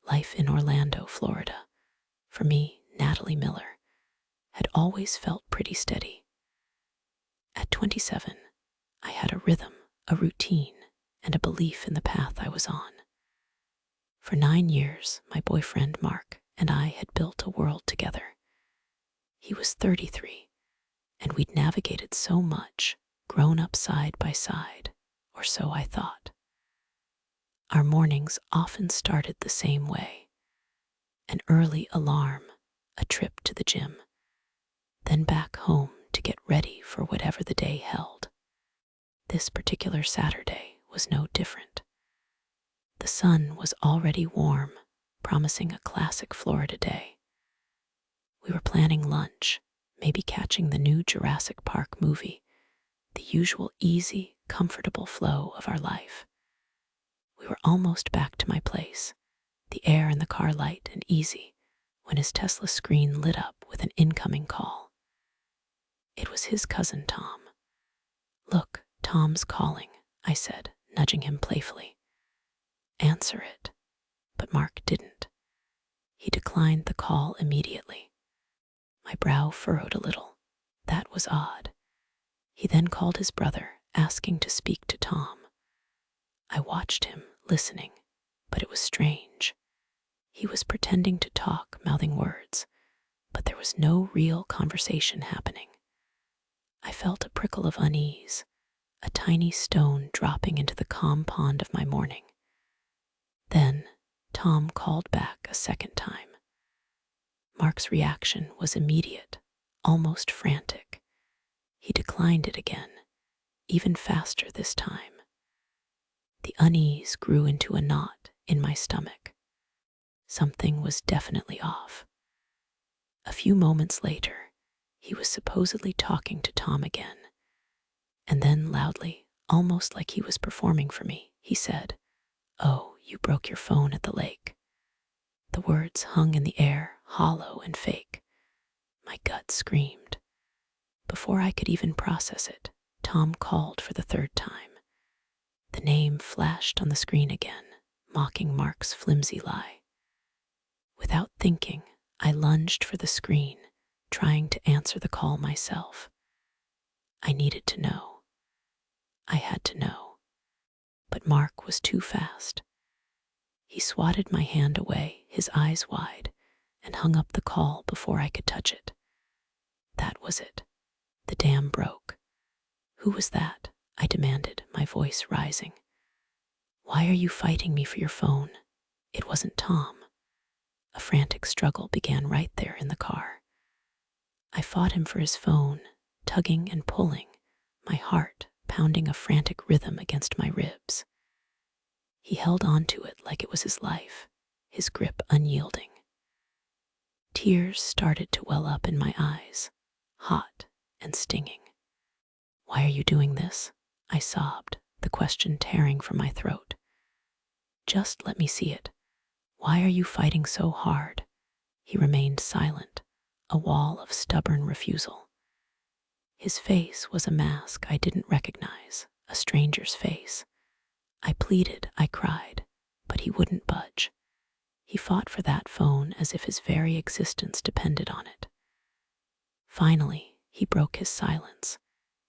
Life in Orlando, Florida, for me, Natalie Miller, had always felt pretty steady. At 27, I had a rhythm, a routine, and a belief in the path I was on. For 9 years, my boyfriend Mark and I had built a world together. He was 33, and we'd navigated so much, grown up side by side, or so I thought. Our mornings often started the same way: an early alarm, a trip to the gym, then back home to get ready for whatever the day held. This particular Saturday was no different. The sun was already warm, promising a classic Florida day. We were planning lunch, maybe catching the new Jurassic Park movie, the usual easy, comfortable flow of our life. We were almost back to my place, the air in the car light and easy, when his Tesla screen lit up with an incoming call. It was his cousin Tom. "Look, Tom's calling," I said, nudging him playfully. "Answer it." But Mark didn't. He declined the call immediately. My brow furrowed a little. That was odd. He then called his brother, asking to speak to Tom. I watched him, listening, but it was strange. He was pretending to talk, mouthing words, but there was no real conversation happening. I felt a prickle of unease, a tiny stone dropping into the calm pond of my morning. Then Tom called back a second time. Mark's reaction was immediate, almost frantic. He declined it again, even faster this time. The unease grew into a knot in my stomach. Something was definitely off. A few moments later, he was supposedly talking to Tom again, and then loudly, almost like he was performing for me, he said, "Oh, you broke your phone at the lake." The words hung in the air, hollow and fake. My gut screamed. Before I could even process it, Tom called for the third time. The name flashed on the screen again, mocking Mark's flimsy lie. Without thinking, I lunged for the screen, trying to answer the call myself. I needed to know. I had to know. But Mark was too fast. He swatted my hand away, his eyes wide, and hung up the call before I could touch it. That was it. The dam broke. "Who was that?" I demanded, my voice rising. "Why are you fighting me for your phone?" It wasn't Tom. A frantic struggle began right there in the car. I fought him for his phone, tugging and pulling, my heart pounding a frantic rhythm against my ribs. He held on to it like it was his life, his grip unyielding. Tears started to well up in my eyes, hot and stinging. "Why are you doing this?" I sobbed, the question tearing from my throat. "Just let me see it. Why are you fighting so hard?" He remained silent, a wall of stubborn refusal. His face was a mask I didn't recognize, a stranger's face. I pleaded, I cried, but he wouldn't budge. He fought for that phone as if his very existence depended on it. Finally, he broke his silence,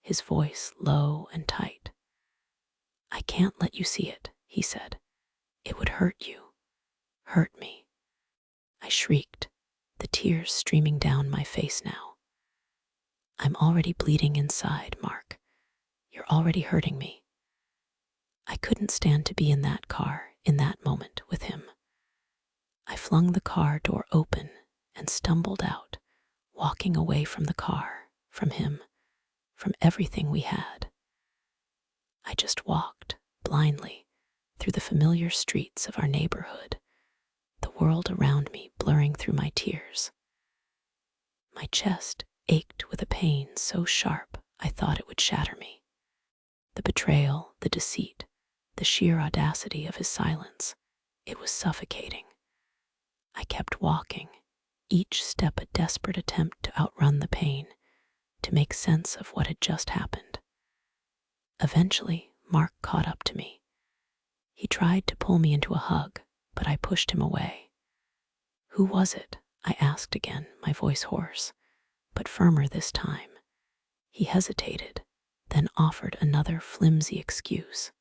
his voice low and tight. "I can't let you see it," he said. "It would hurt you. Hurt me." I shrieked, the tears streaming down my face now. "I'm already bleeding inside, Mark. You're already hurting me." I couldn't stand to be in that car, in that moment, with him. I flung the car door open and stumbled out, walking away from the car, from him, from everything we had. I just walked, blindly, through the familiar streets of our neighborhood, the world around me blurring through my tears. My chest ached with a pain so sharp I thought it would shatter me. The betrayal, the deceit, the sheer audacity of his silence, it was suffocating. I kept walking, each step a desperate attempt to outrun the pain, to make sense of what had just happened. Eventually, Mark caught up to me. He tried to pull me into a hug, but I pushed him away. Who was it? I asked again, my voice hoarse, but firmer this time. He hesitated, then offered another flimsy excuse.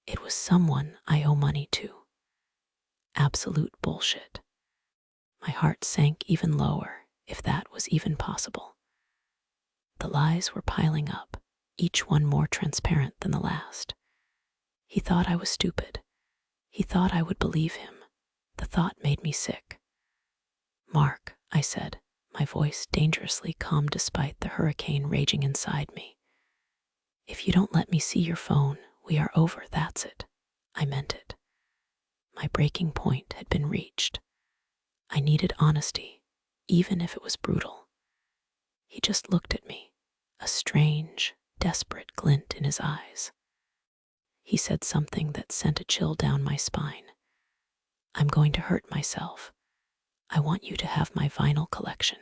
It was someone I owe money to. Absolute bullshit. My heart sank even lower, if that was even possible. The lies were piling up, each one more transparent than the last. He thought I was stupid. He thought I would believe him. The thought made me sick. Mark, I said, my voice dangerously calm despite the hurricane raging inside me. If you don't let me see your phone, we are over, that's it. I meant it. My breaking point had been reached. I needed honesty, even if it was brutal. He just looked at me, a strange, desperate glint in his eyes. He said something that sent a chill down my spine. I'm going to hurt myself. I want you to have my vinyl collection.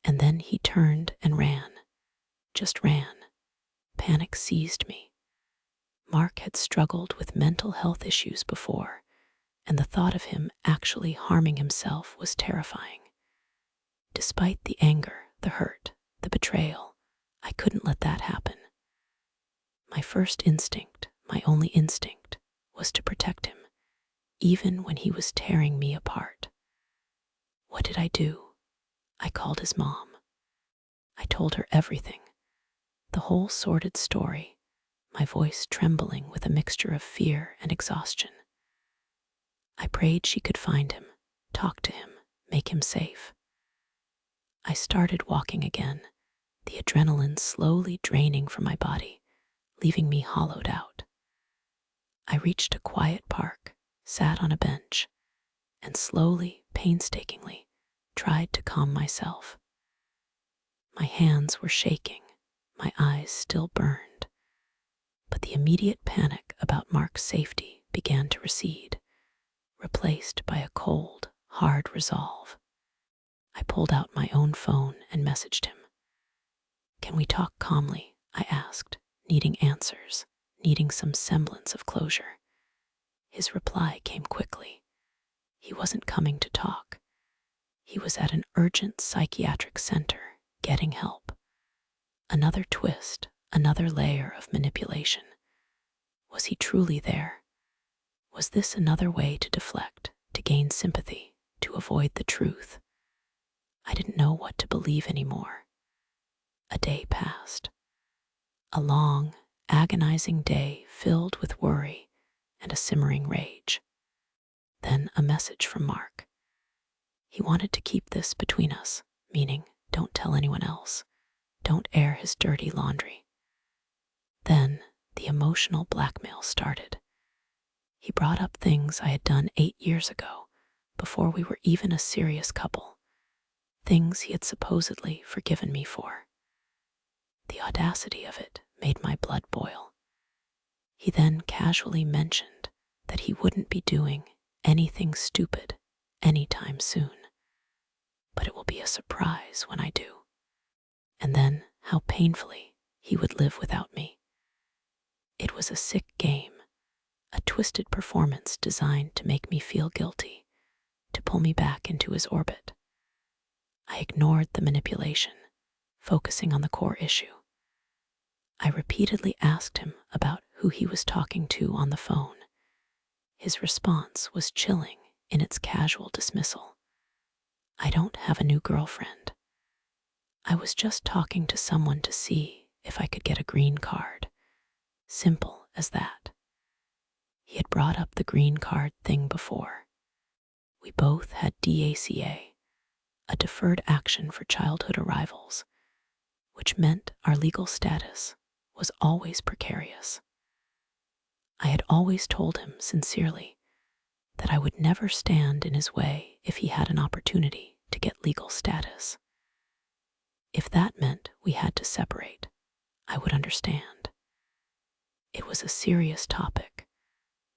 And then he turned and ran. Just ran. Panic seized me. Mark had struggled with mental health issues before, and the thought of him actually harming himself was terrifying. Despite the anger, the hurt, the betrayal, I couldn't let that happen. My first instinct, my only instinct, was to protect him, even when he was tearing me apart. What did I do? I called his mom. I told her everything, the whole sordid story, my voice trembling with a mixture of fear and exhaustion. I prayed she could find him, talk to him, make him safe. I started walking again, the adrenaline slowly draining from my body, leaving me hollowed out. I reached a quiet park, sat on a bench, and slowly, painstakingly, tried to calm myself. My hands were shaking, my eyes still burned, but the immediate panic about Mark's safety began to recede, replaced by a cold, hard resolve. I pulled out my own phone and messaged him. Can we talk calmly? I asked, needing answers, needing some semblance of closure. His reply came quickly. He wasn't coming to talk. He was at an urgent psychiatric center, getting help. Another twist, another layer of manipulation. Was he truly there? Was this another way to deflect, to gain sympathy, to avoid the truth? I didn't know what to believe anymore. A day passed. A long, agonizing day filled with worry and a simmering rage. Then a message from Mark. He wanted to keep this between us, meaning don't tell anyone else. Don't air his dirty laundry. Then the emotional blackmail started. He brought up things I had done 8 years ago, before we were even a serious couple. Things he had supposedly forgiven me for. The audacity of it made my blood boil. He then casually mentioned that he wouldn't be doing anything stupid anytime soon. But it will be a surprise when I do. And then how painfully he would live without me. It was a sick game, a twisted performance designed to make me feel guilty, to pull me back into his orbit. I ignored the manipulation, focusing on the core issue. I repeatedly asked him about who he was talking to on the phone. His response was chilling in its casual dismissal. I don't have a new girlfriend. I was just talking to someone to see if I could get a green card. Simple as that. He had brought up the green card thing before. We both had DACA, a deferred action for childhood arrivals, which meant our legal status was always precarious. I had always told him sincerely that I would never stand in his way if he had an opportunity to get legal status. If that meant we had to separate, I would understand. It was a serious topic,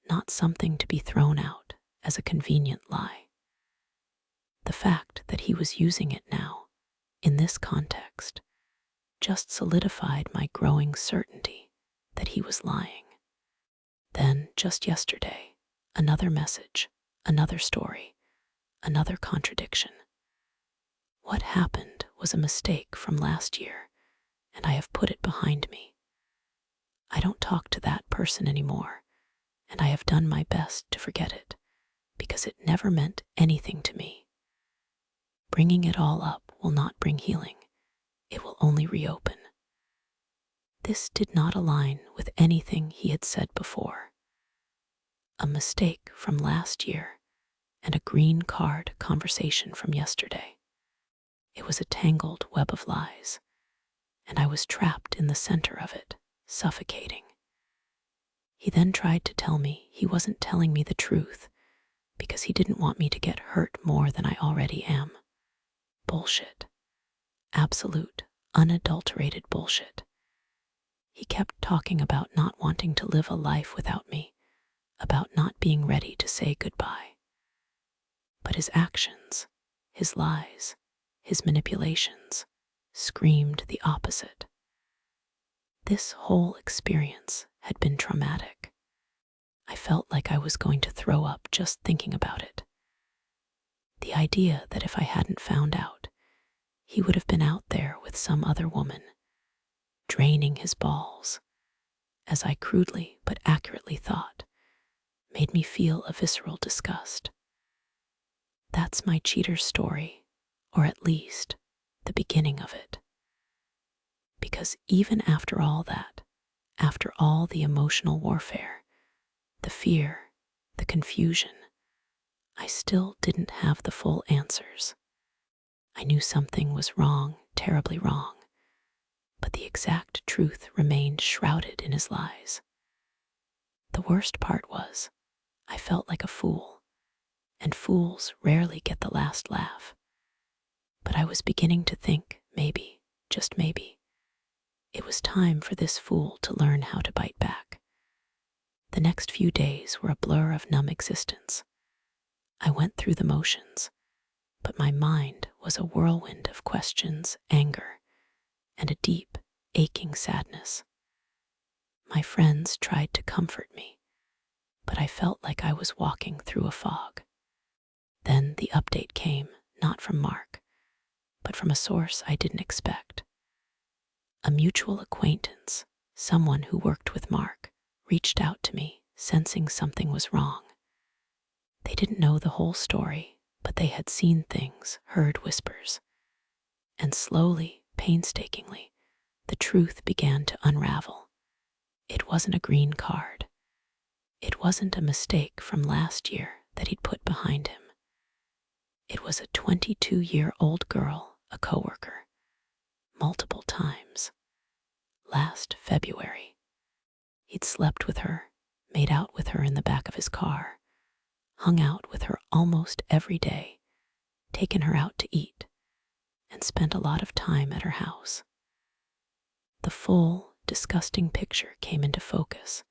not something to be thrown out as a convenient lie. The fact that he was using it now, in this context, just solidified my growing certainty that he was lying. Then, just yesterday, another message, another story, another contradiction. What happened was a mistake from last year, and I have put it behind me. I don't talk to that person anymore, and I have done my best to forget it, because it never meant anything to me. Bringing it all up will not bring healing. It will only reopen. This did not align with anything he had said before. A mistake from last year and a green card conversation from yesterday. It was a tangled web of lies, and I was trapped in the center of it, suffocating. He then tried to tell me he wasn't telling me the truth because he didn't want me to get hurt more than I already am. Bullshit. Absolute, unadulterated bullshit. He kept talking about not wanting to live a life without me, about not being ready to say goodbye. But his actions, his lies, his manipulations screamed the opposite. This whole experience had been traumatic. I felt like I was going to throw up just thinking about it. The idea that if I hadn't found out, he would have been out there with some other woman, draining his balls, as I crudely but accurately thought, made me feel a visceral disgust. That's my cheater's story, or at least the beginning of it. Because even after all that, after all the emotional warfare, the fear, the confusion, I still didn't have the full answers. I knew something was wrong, terribly wrong, but the exact truth remained shrouded in his lies. The worst part was, I felt like a fool, and fools rarely get the last laugh. But I was beginning to think, maybe, just maybe, it was time for this fool to learn how to bite back. The next few days were a blur of numb existence. I went through the motions, but my mind was a whirlwind of questions, anger, and a deep, aching sadness. My friends tried to comfort me, but I felt like I was walking through a fog. Then the update came, not from Mark, but from a source I didn't expect. A mutual acquaintance, someone who worked with Mark, reached out to me, sensing something was wrong. They didn't know the whole story, but they had seen things, heard whispers. And slowly, painstakingly, the truth began to unravel. It wasn't a green card. It wasn't a mistake from last year that he'd put behind him. It was a 22-year-old girl, a coworker, multiple times. Last February, he'd slept with her, made out with her in the back of his car, hung out with her almost every day, taken her out to eat, and spent a lot of time at her house. The full, disgusting picture came into focus,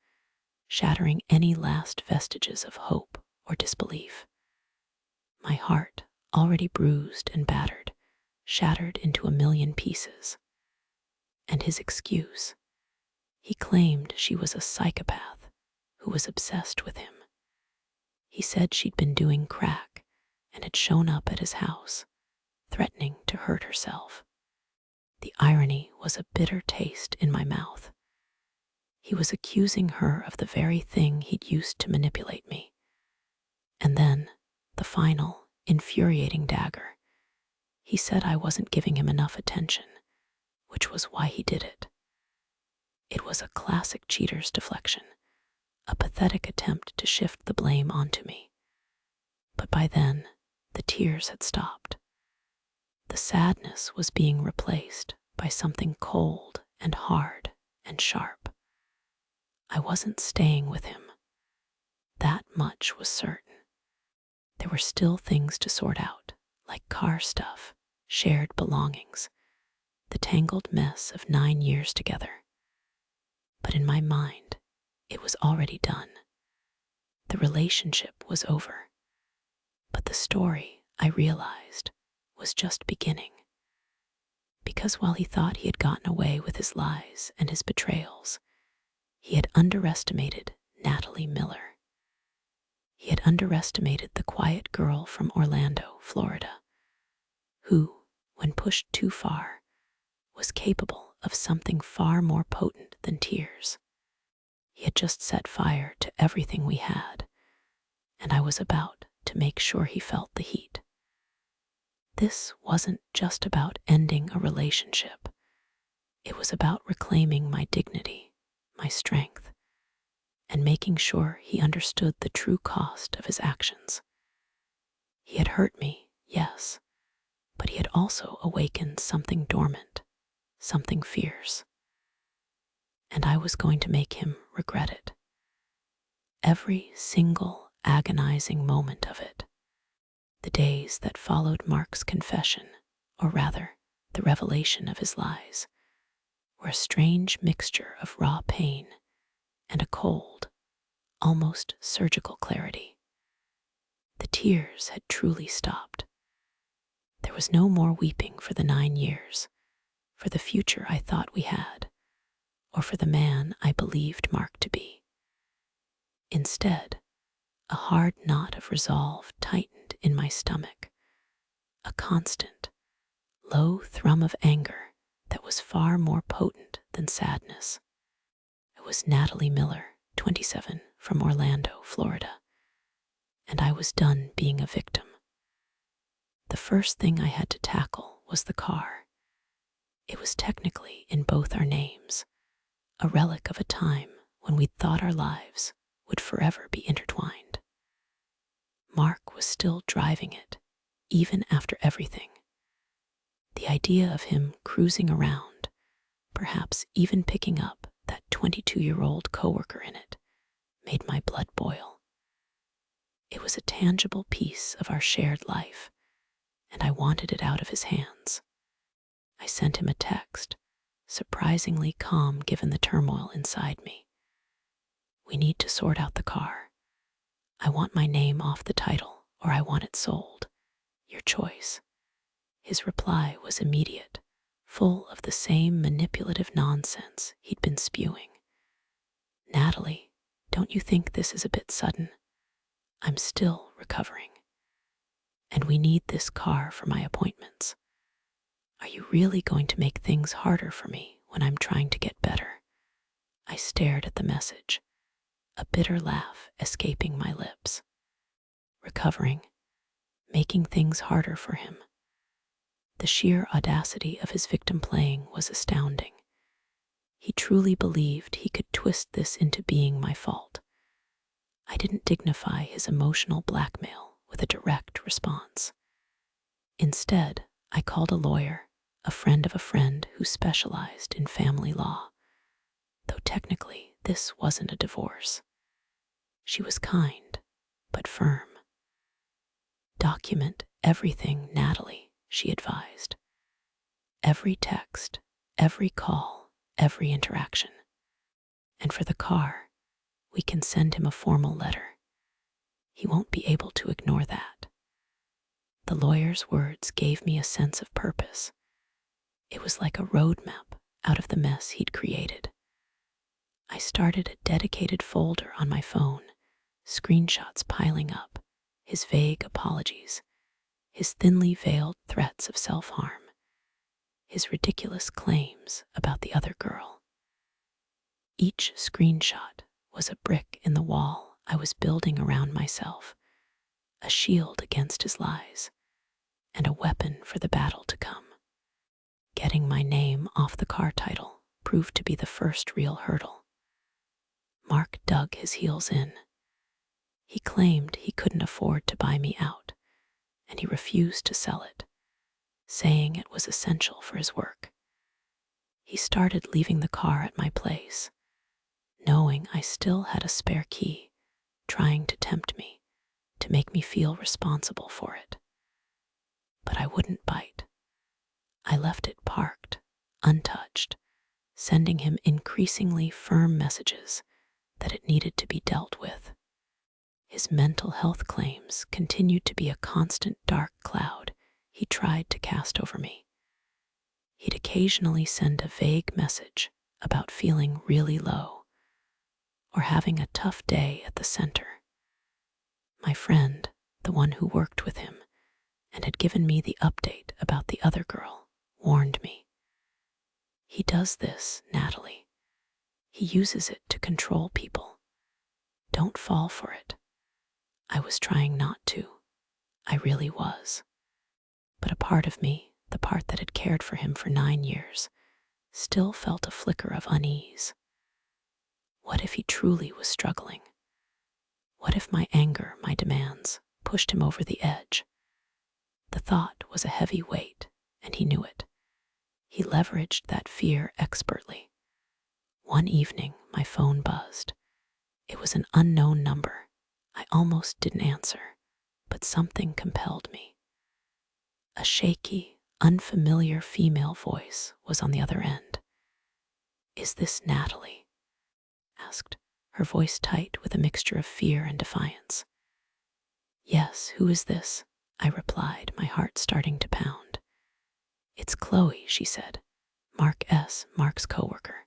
shattering any last vestiges of hope or disbelief. My heart, already bruised and battered, shattered into a million pieces. And his excuse, he claimed she was a psychopath who was obsessed with him. He said she'd been doing crack and had shown up at his house, threatening to hurt herself. The irony was a bitter taste in my mouth. He was accusing her of the very thing he'd used to manipulate me. And then, the final, infuriating dagger. He said I wasn't giving him enough attention, which was why he did it. It was a classic cheater's deflection, a pathetic attempt to shift the blame onto me. But by then, the tears had stopped. The sadness was being replaced by something cold and hard and sharp. I wasn't staying with him. That much was certain. There were still things to sort out, like car stuff, shared belongings, the tangled mess of 9 years together. But in my mind, it was already done. The relationship was over. But the story, I realized, was just beginning. Because while he thought he had gotten away with his lies and his betrayals, he had underestimated Natalie Miller. He had underestimated the quiet girl from Orlando, Florida, who, when pushed too far, was capable of something far more potent than tears. He had just set fire to everything we had, and I was about to make sure he felt the heat. This wasn't just about ending a relationship. It was about reclaiming my dignity, my strength, and making sure he understood the true cost of his actions. He had hurt me, yes, but he had also awakened something dormant, something fierce. And I was going to make him regret it. Every single agonizing moment of it. The days that followed Mark's confession, or rather, the revelation of his lies, were a strange mixture of raw pain and a cold, almost surgical clarity. The tears had truly stopped. There was no more weeping for the 9 years, for the future I thought we had, or for the man I believed Mark to be. Instead, a hard knot of resolve tightened in my stomach, a constant, low thrum of anger that was far more potent than sadness. I was Natalie Miller, 27, from Orlando, Florida, and I was done being a victim. The first thing I had to tackle was the car. It was technically in both our names, a relic of a time when we'd thought our lives would forever be intertwined. Mark was still driving it, even after everything. The idea of him cruising around, perhaps even picking up that 22-year-old coworker in it, made my blood boil. It was a tangible piece of our shared life, and I wanted it out of his hands. I sent him a text, surprisingly calm given the turmoil inside me. We need to sort out the car. I want my name off the title, or I want it sold. Your choice. His reply was immediate, full of the same manipulative nonsense he'd been spewing. Natalie, don't you think this is a bit sudden? I'm still recovering. And we need this car for my appointments. Are you really going to make things harder for me when I'm trying to get better? I stared at the message, a bitter laugh escaping my lips. Recovering, making things harder for him. The sheer audacity of his victim playing was astounding. He truly believed he could twist this into being my fault. I didn't dignify his emotional blackmail with a direct response. Instead, I called a lawyer, a friend of a friend who specialized in family law, though technically this wasn't a divorce. She was kind, but firm. Document everything, Natalie, she advised. Every text, every call, every interaction. And for the car, we can send him a formal letter. He won't be able to ignore that. The lawyer's words gave me a sense of purpose. It was like a roadmap out of the mess he'd created. I started a dedicated folder on my phone, screenshots piling up, his vague apologies, his thinly veiled threats of self-harm, his ridiculous claims about the other girl. Each screenshot was a brick in the wall I was building around myself, a shield against his lies, and a weapon for the battle to come. Getting my name off the car title proved to be the first real hurdle. Mark dug his heels in. He claimed he couldn't afford to buy me out, and he refused to sell it, saying it was essential for his work. He started leaving the car at my place, knowing I still had a spare key, trying to tempt me, to make me feel responsible for it. But I wouldn't bite. I left it parked, untouched, sending him increasingly firm messages that it needed to be dealt with. His mental health claims continued to be a constant dark cloud he tried to cast over me. He'd occasionally send a vague message about feeling really low or having a tough day at the center. My friend, the one who worked with him and had given me the update about the other girl, warned me. He does this, Natalie. He uses it to control people. Don't fall for it. I was trying not to. I really was. But a part of me, the part that had cared for him for 9 years, still felt a flicker of unease. What if he truly was struggling? What if my anger, my demands, pushed him over the edge? The thought was a heavy weight, and he knew it. He leveraged that fear expertly. One evening, my phone buzzed. It was an unknown number. I almost didn't answer, but something compelled me. A shaky, unfamiliar female voice was on the other end. "Is this Natalie?" asked, her voice tight with a mixture of fear and defiance. "Yes, who is this?" I replied, my heart starting to pound. "It's Chloe," she said. Mark's coworker.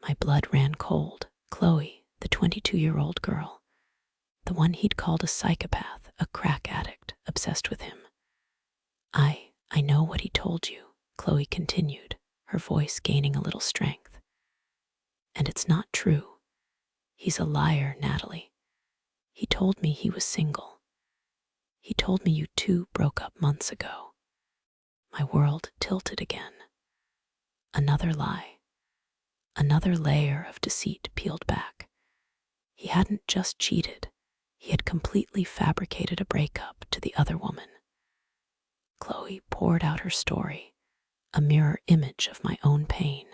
My blood ran cold. Chloe, the 22-year-old girl. The one he'd called a psychopath, a crack addict, obsessed with him. I know what he told you," Chloe continued, her voice gaining a little strength. "And it's not true. He's a liar, Natalie. He told me he was single. He told me you two broke up months ago." My world tilted again. Another lie. Another layer of deceit peeled back. He hadn't just cheated. He had completely fabricated a breakup to the other woman. Chloe poured out her story, a mirror image of my own pain,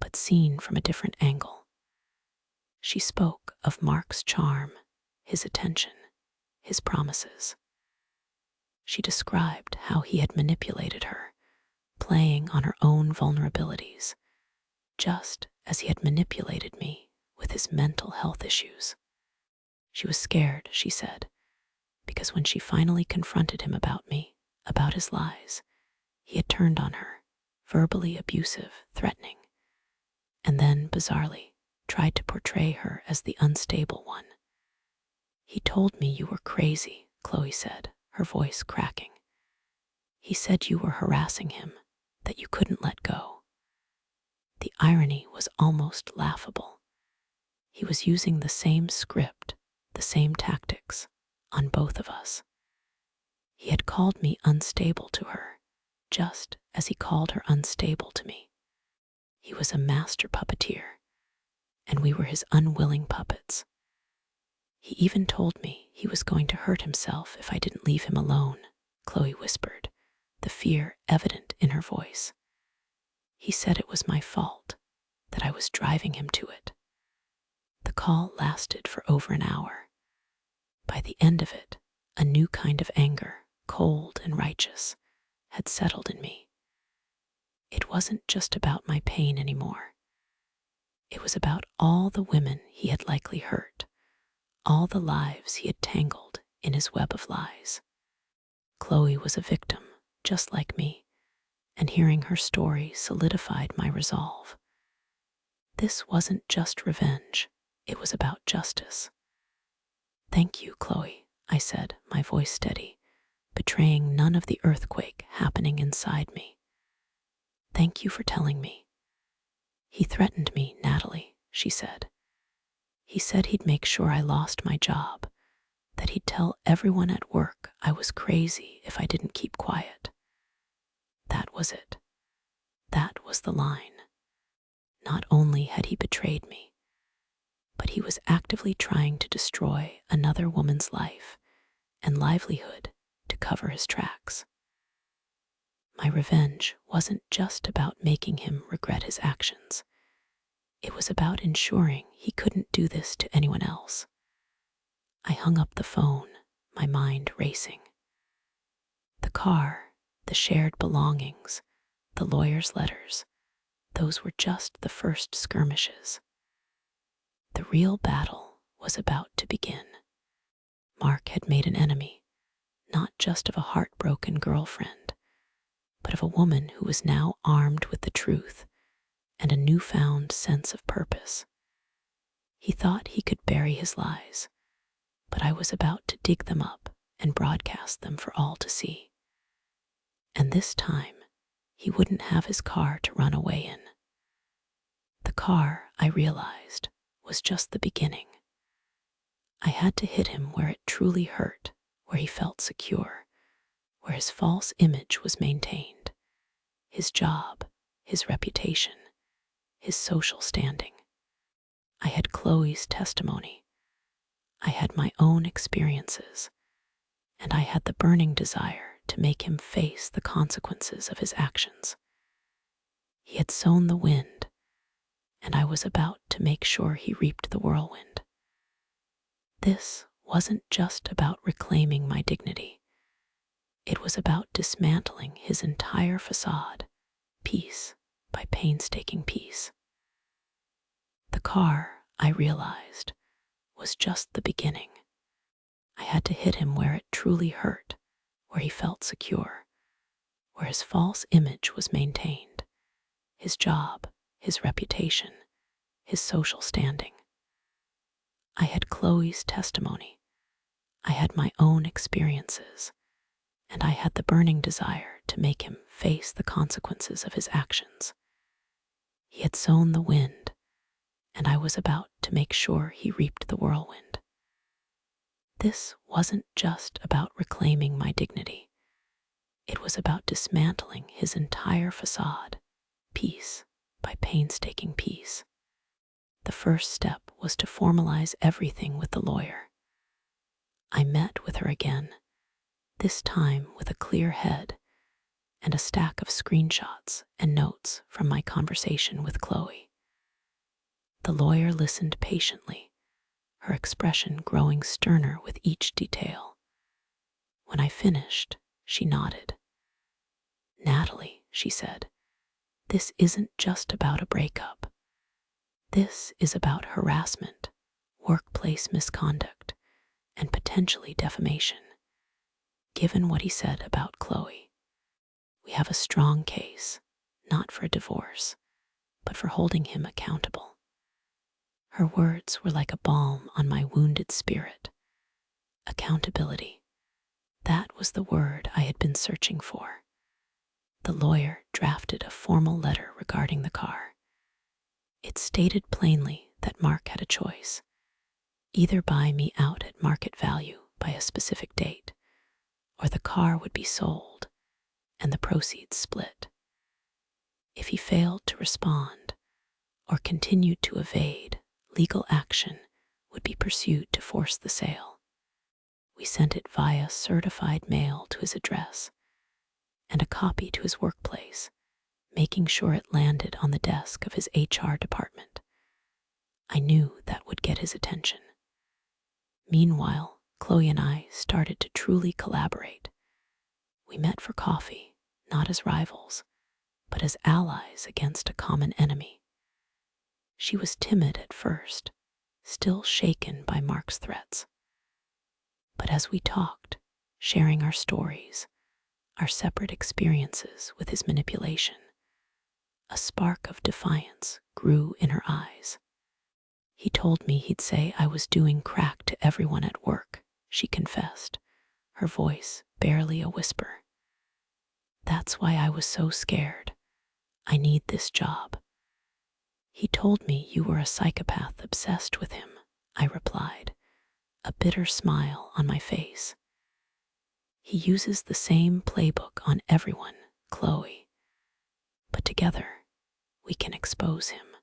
but seen from a different angle. She spoke of Mark's charm, his attention, his promises. She described how he had manipulated her, playing on her own vulnerabilities, just as he had manipulated me with his mental health issues. She was scared, she said, because when she finally confronted him about me, about his lies, he had turned on her, verbally abusive, threatening, and then, bizarrely, tried to portray her as the unstable one. "He told me you were crazy," Chloe said, her voice cracking. "He said you were harassing him, that you couldn't let go." The irony was almost laughable. He was using the same script, the same tactics, on both of us. He had called me unstable to her, just as he called her unstable to me. He was a master puppeteer, and we were his unwilling puppets. He even told me he was going to hurt himself if I didn't leave him alone, Chloe whispered, the fear evident in her voice. He said it was my fault, that I was driving him to it. The call lasted for over an hour. By the end of it, a new kind of anger, cold and righteous, had settled in me. It wasn't just about my pain anymore. It was about all the women he had likely hurt, all the lives he had tangled in his web of lies. Chloe was a victim, just like me, and hearing her story solidified my resolve. This wasn't just revenge, it was about justice. "Thank you, Chloe," I said, my voice steady, betraying none of the earthquake happening inside me. "Thank you for telling me." "He threatened me, Natalie," she said. "He said he'd make sure I lost my job, that he'd tell everyone at work I was crazy if I didn't keep quiet." That was it. That was the line. Not only had he betrayed me, but he was actively trying to destroy another woman's life and livelihood to cover his tracks. My revenge wasn't just about making him regret his actions. It was about ensuring he couldn't do this to anyone else. I hung up the phone, my mind racing. The car, the shared belongings, the lawyer's letters, those were just the first skirmishes. The real battle was about to begin. Mark had made an enemy, not just of a heartbroken girlfriend, but of a woman who was now armed with the truth and a newfound sense of purpose. He thought he could bury his lies, but I was about to dig them up and broadcast them for all to see. And this time, he wouldn't have his car to run away in. The car, I realized, was just the beginning. I had to hit him where it truly hurt, where he felt secure, where his false image was maintained, his job, his reputation, his social standing. I had Chloe's testimony. I had my own experiences, and I had the burning desire to make him face the consequences of his actions. He had sown the wind, and I was about to make sure he reaped the whirlwind. This wasn't just about reclaiming my dignity. It was about dismantling his entire facade, piece by painstaking piece. The car, I realized, was just the beginning. I had to hit him where it truly hurt, where he felt secure, where his false image was maintained, his job, his reputation, his social standing. I had Chloe's testimony. I had my own experiences, and I had the burning desire to make him face the consequences of his actions. He had sown the wind, and I was about to make sure he reaped the whirlwind. This wasn't just about reclaiming my dignity. It was about dismantling his entire facade, piece by painstaking piece. The first step was to formalize everything with the lawyer. I met with her again, this time with a clear head and a stack of screenshots and notes from my conversation with Chloe. The lawyer listened patiently, her expression growing sterner with each detail. When I finished, she nodded. "Natalie," she said, "this isn't just about a breakup. This is about harassment, workplace misconduct, and potentially defamation. Given what he said about Chloe, we have a strong case, not for a divorce, but for holding him accountable." Her words were like a balm on my wounded spirit. Accountability. That was the word I had been searching for. The lawyer drafted a formal letter regarding the car. It stated plainly that Mark had a choice: either buy me out at market value by a specific date, or the car would be sold and the proceeds split. If he failed to respond or continued to evade, legal action would be pursued to force the sale. We sent it via certified mail to his address and a copy to his workplace, making sure it landed on the desk of his HR department. I knew that would get his attention. Meanwhile, Chloe and I started to truly collaborate. We met for coffee, not as rivals, but as allies against a common enemy. She was timid at first, still shaken by Mark's threats. But as we talked, sharing our stories, our separate experiences with his manipulation, a spark of defiance grew in her eyes. "He told me he'd say I was doing crack to everyone at work," she confessed, her voice barely a whisper. "That's why I was so scared. I need this job." "He told me you were a psychopath obsessed with him," I replied, a bitter smile on my face. "He uses the same playbook on everyone, Chloe. But together, we can expose him."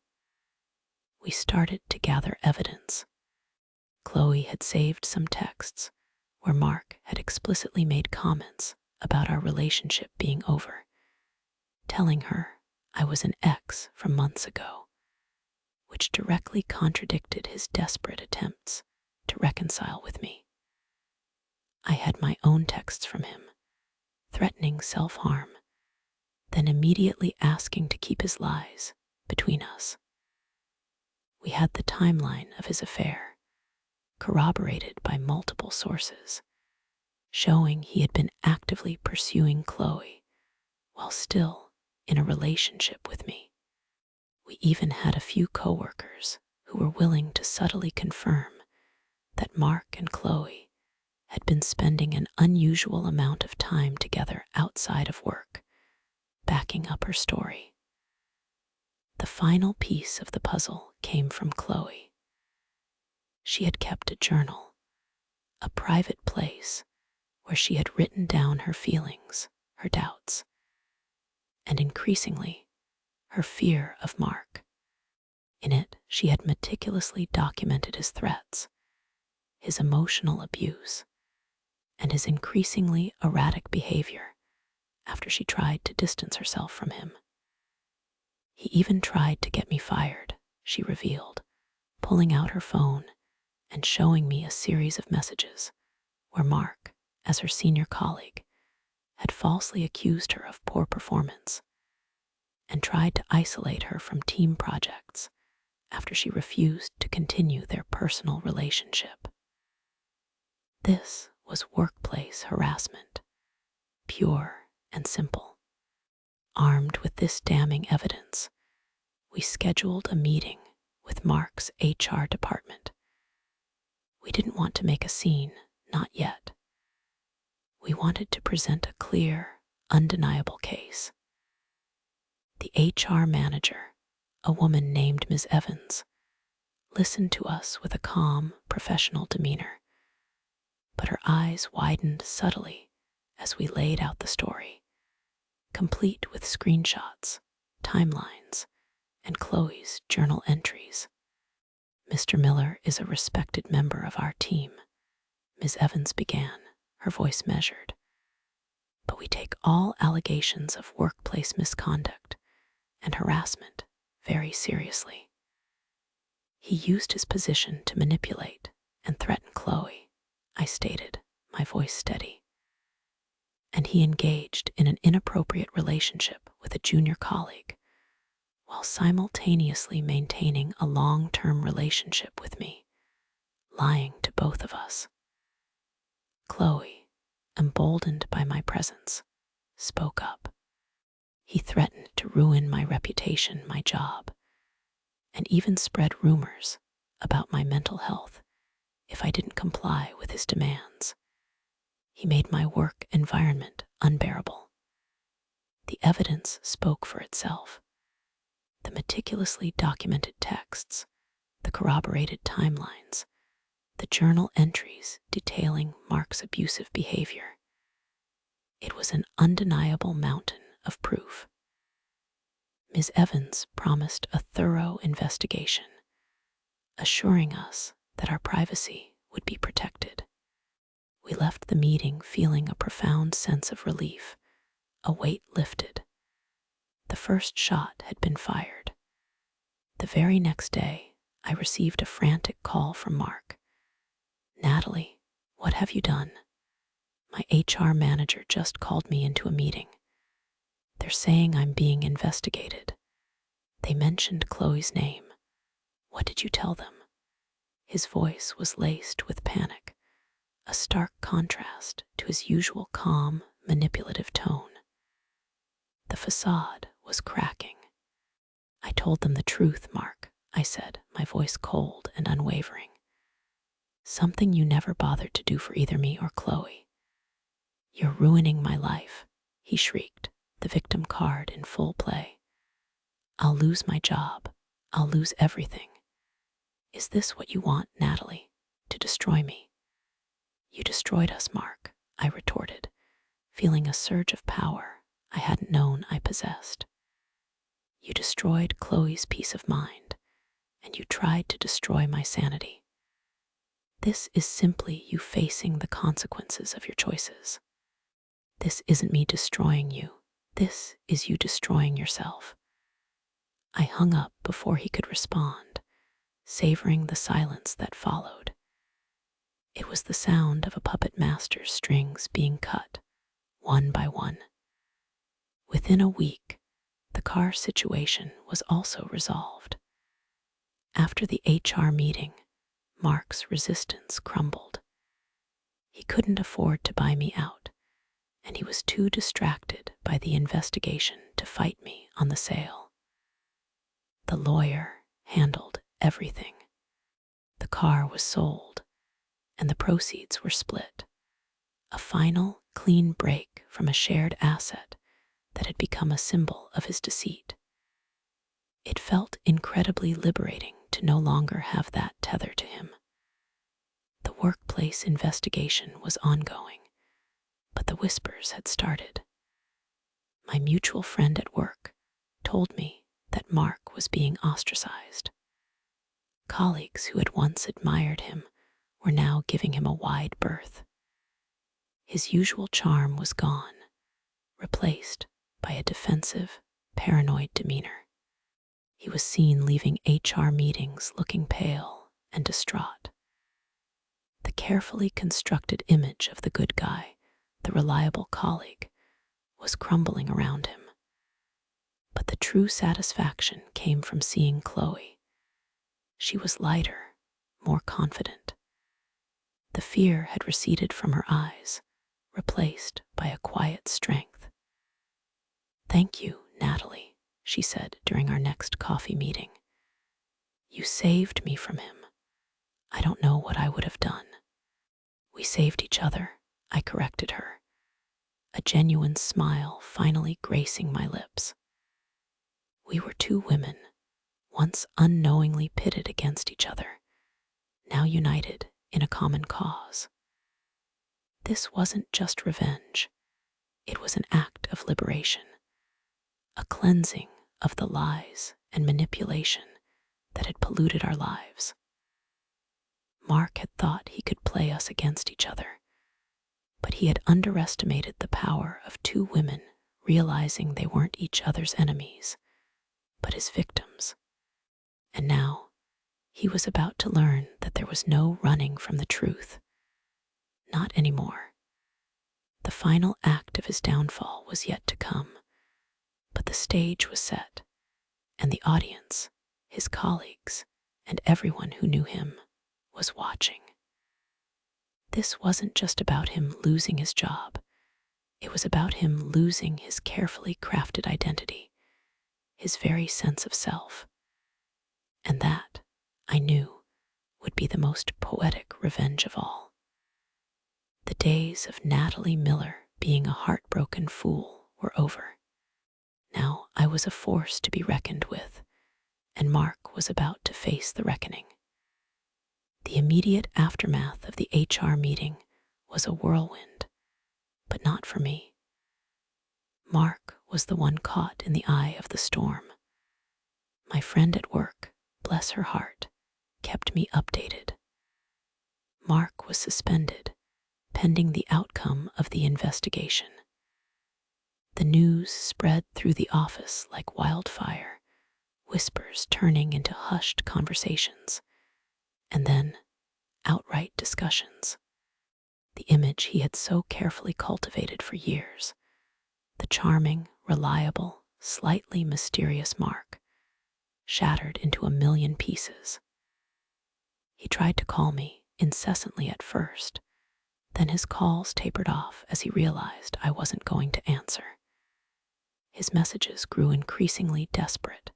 We started to gather evidence. Chloe had saved some texts where Mark had explicitly made comments about our relationship being over, telling her I was an ex from months ago, which directly contradicted his desperate attempts to reconcile with me. I had my own texts from him, threatening self-harm, then immediately asking to keep his lies between us. We had the timeline of his affair, corroborated by multiple sources, showing he had been actively pursuing Chloe while still in a relationship with me. We even had a few coworkers who were willing to subtly confirm that Mark and Chloe had been spending an unusual amount of time together outside of work, backing up her story. The final piece of the puzzle came from Chloe. She had kept a journal, a private place where she had written down her feelings, her doubts, and increasingly, her fear of Mark. In it, she had meticulously documented his threats, his emotional abuse, and his increasingly erratic behavior after she tried to distance herself from him. He even tried to get me fired, she revealed, pulling out her phone and showing me a series of messages where Mark, as her senior colleague, had falsely accused her of poor performance and tried to isolate her from team projects after she refused to continue their personal relationship. This was workplace harassment, pure and simple. Armed with this damning evidence, we scheduled a meeting with Mark's HR department. We didn't want to make a scene, not yet. We wanted to present a clear, undeniable case. The HR manager, a woman named Ms. Evans, listened to us with a calm, professional demeanor, but her eyes widened subtly as we laid out the story, complete with screenshots, timelines, and Chloe's journal entries. "Mr. Miller is a respected member of our team," Ms. Evans began, her voice measured. "But we take all allegations of workplace misconduct and harassment very seriously. He used his position to manipulate and threaten Chloe," I stated, my voice steady. "And he engaged in an inappropriate relationship with a junior colleague while simultaneously maintaining a long-term relationship with me, lying to both of us." Chloe, emboldened by my presence, spoke up. "He threatened to ruin my reputation, my job, and even spread rumors about my mental health if I didn't comply with his demands. He made my work environment unbearable." The evidence spoke for itself. The meticulously documented texts, the corroborated timelines, the journal entries detailing Mark's abusive behavior. It was an undeniable mountain of proof. Ms. Evans promised a thorough investigation, assuring us that our privacy would be protected. We left the meeting feeling a profound sense of relief, a weight lifted. The first shot had been fired. The very next day, I received a frantic call from Mark. "Natalie, what have you done? My HR manager just called me into a meeting. They're saying I'm being investigated. They mentioned Chloe's name. What did you tell them?" His voice was laced with panic, a stark contrast to his usual calm, manipulative tone. The facade was cracking. "I told them the truth, Mark," I said, my voice cold and unwavering. "Something you never bothered to do for either me or Chloe." "You're ruining my life," he shrieked, the victim card in full play. "I'll lose my job. I'll lose everything. Is this what you want, Natalie? To destroy me?" "You destroyed us, Mark," I retorted, feeling a surge of power I hadn't known I possessed. "You destroyed Chloe's peace of mind, and you tried to destroy my sanity. This is simply you facing the consequences of your choices. This isn't me destroying you. This is you destroying yourself." I hung up before he could respond, savoring the silence that followed. It was the sound of a puppet master's strings being cut, one by one. Within a week, the car situation was also resolved. After the HR meeting, Mark's resistance crumbled. He couldn't afford to buy me out, and he was too distracted by the investigation to fight me on the sale. The lawyer handled everything. The car was sold, and the proceeds were split. A final, clean break from a shared asset that had become a symbol of his deceit. It felt incredibly liberating to no longer have that tether to him. The workplace investigation was ongoing, but the whispers had started. My mutual friend at work told me that Mark was being ostracized. Colleagues who had once admired him were now giving him a wide berth. His usual charm was gone, replaced by a defensive, paranoid demeanor. He was seen leaving HR meetings looking pale and distraught. The carefully constructed image of the good guy, the reliable colleague, was crumbling around him. But the true satisfaction came from seeing Chloe. She was lighter, more confident. The fear had receded from her eyes, replaced by a quiet strength. "Thank you, Natalie," she said during our next coffee meeting. "You saved me from him. I don't know what I would have done." "We saved each other," I corrected her, a genuine smile finally gracing my lips. We were two women, once unknowingly pitted against each other, now united in a common cause. This wasn't just revenge. It was an act of liberation, a cleansing of the lies and manipulation that had polluted our lives. Mark had thought he could play us against each other, but he had underestimated the power of two women realizing they weren't each other's enemies, but his victims. And now, he was about to learn that there was no running from the truth. Not anymore. The final act of his downfall was yet to come, but the stage was set, and the audience, his colleagues, and everyone who knew him was watching. This wasn't just about him losing his job. It was about him losing his carefully crafted identity, his very sense of self. And that, I knew, would be the most poetic revenge of all. The days of Natalie Miller being a heartbroken fool were over. Now I was a force to be reckoned with, and Mark was about to face the reckoning. The immediate aftermath of the HR meeting was a whirlwind, but not for me. Mark was the one caught in the eye of the storm. My friend at work, bless her heart, kept me updated. Mark was suspended, pending the outcome of the investigation. The news spread through the office like wildfire, whispers turning into hushed conversations, and then outright discussions. The image he had so carefully cultivated for years, the charming, reliable, slightly mysterious Mark, shattered into a million pieces. He tried to call me incessantly at first, then his calls tapered off as he realized I wasn't going to answer. His messages grew increasingly desperate,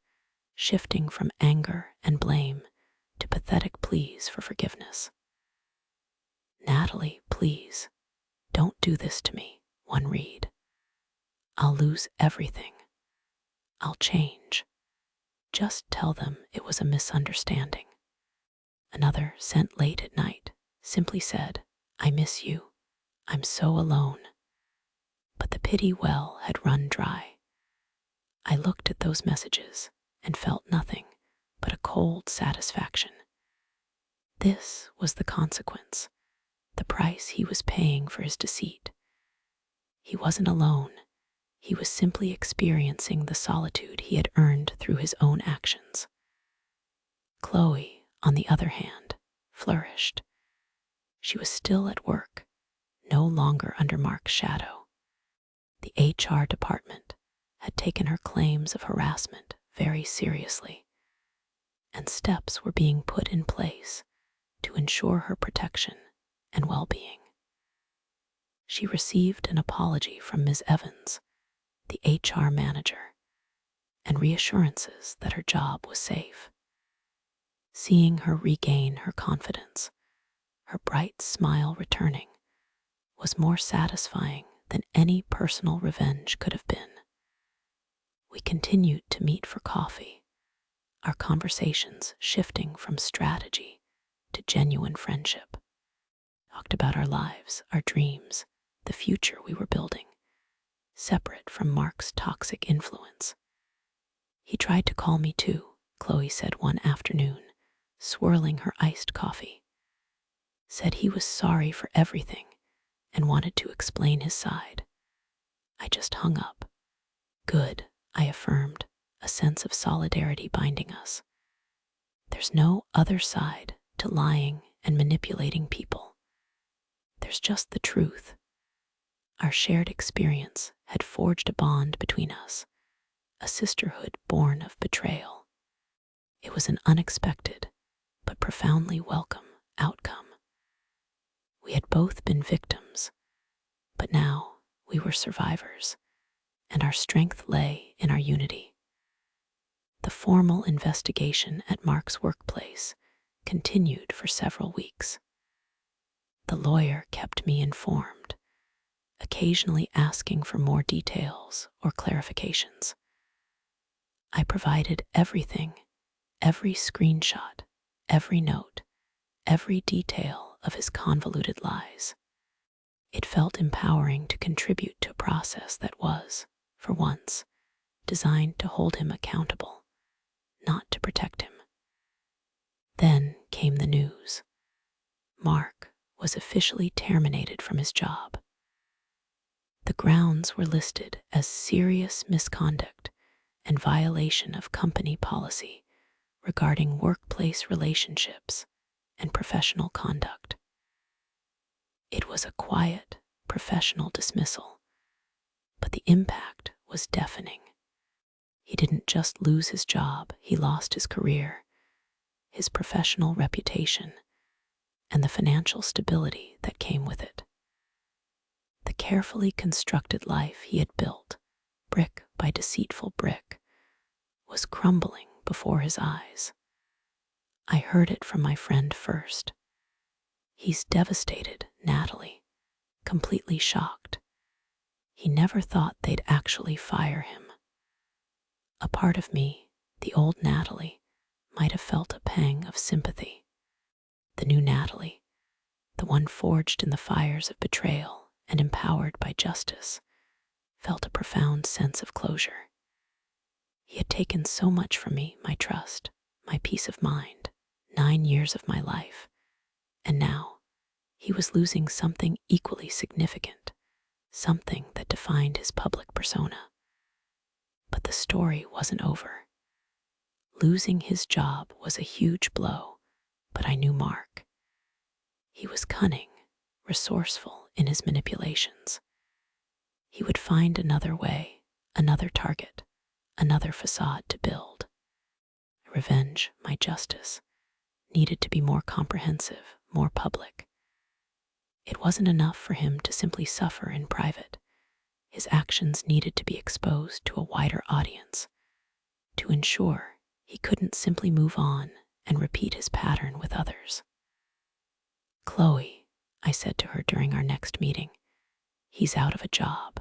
shifting from anger and blame to pathetic pleas for forgiveness. "Natalie, please, don't do this to me," one read. "I'll lose everything. I'll change. Just tell them it was a misunderstanding." Another, sent late at night, simply said, "I miss you. I'm so alone." But the pity well had run dry. I looked at those messages and felt nothing but a cold satisfaction. This was the consequence, the price he was paying for his deceit. He wasn't alone. He was simply experiencing the solitude he had earned through his own actions. Chloe, on the other hand, flourished. She was still at work, no longer under Mark's shadow. The HR department had taken her claims of harassment very seriously, and steps were being put in place to ensure her protection and well-being. She received an apology from Ms. Evans, the HR manager, and reassurances that her job was safe. Seeing her regain her confidence her bright smile returning, was more satisfying than any personal revenge could have been. We continued to meet for coffee, our conversations shifting from strategy to genuine friendship. Talked about our lives, our dreams, the future we were building, separate from Mark's toxic influence. He tried to call me too, Chloe said one afternoon, swirling her iced coffee. Said he was sorry for everything and wanted to explain his side. I just hung up. Good, I affirmed, a sense of solidarity binding us. There's no other side to lying and manipulating people. There's just the truth. Our shared experience had forged a bond between us, a sisterhood born of betrayal. It was an unexpected, but profoundly welcome outcome. We had both been victims, but now we were survivors, and our strength lay in our unity. The formal investigation at Mark's workplace continued for several weeks. The lawyer kept me informed, occasionally asking for more details or clarifications. I provided everything, every screenshot, every note, every detail of his convoluted lies. It felt empowering to contribute to a process that was, for once, designed to hold him accountable, not to protect him. Then came the news. Mark was officially terminated from his job. The grounds were listed as serious misconduct and violation of company policy regarding workplace relationships and professional conduct. It was a quiet, professional dismissal, but the impact was deafening. He didn't just lose his job, he lost his career, his professional reputation, and the financial stability that came with it. The carefully constructed life he had built, brick by deceitful brick, was crumbling before his eyes. I heard it from my friend first. He's devastated, Natalie, completely shocked. He never thought they'd actually fire him. A part of me, the old Natalie, might have felt a pang of sympathy. The new Natalie, the one forged in the fires of betrayal and empowered by justice, felt a profound sense of closure. He had taken so much from me, my trust, my peace of mind, 9 years of my life, and now he was losing something equally significant, something that defined his public persona. But the story wasn't over. Losing his job was a huge blow, but I knew Mark. He was cunning, resourceful in his manipulations. He would find another way, another target, another facade to build. Revenge, my justice, needed to be more comprehensive, more public. It wasn't enough for him to simply suffer in private. His actions needed to be exposed to a wider audience, to ensure he couldn't simply move on and repeat his pattern with others. Chloe, I said to her during our next meeting, he's out of a job.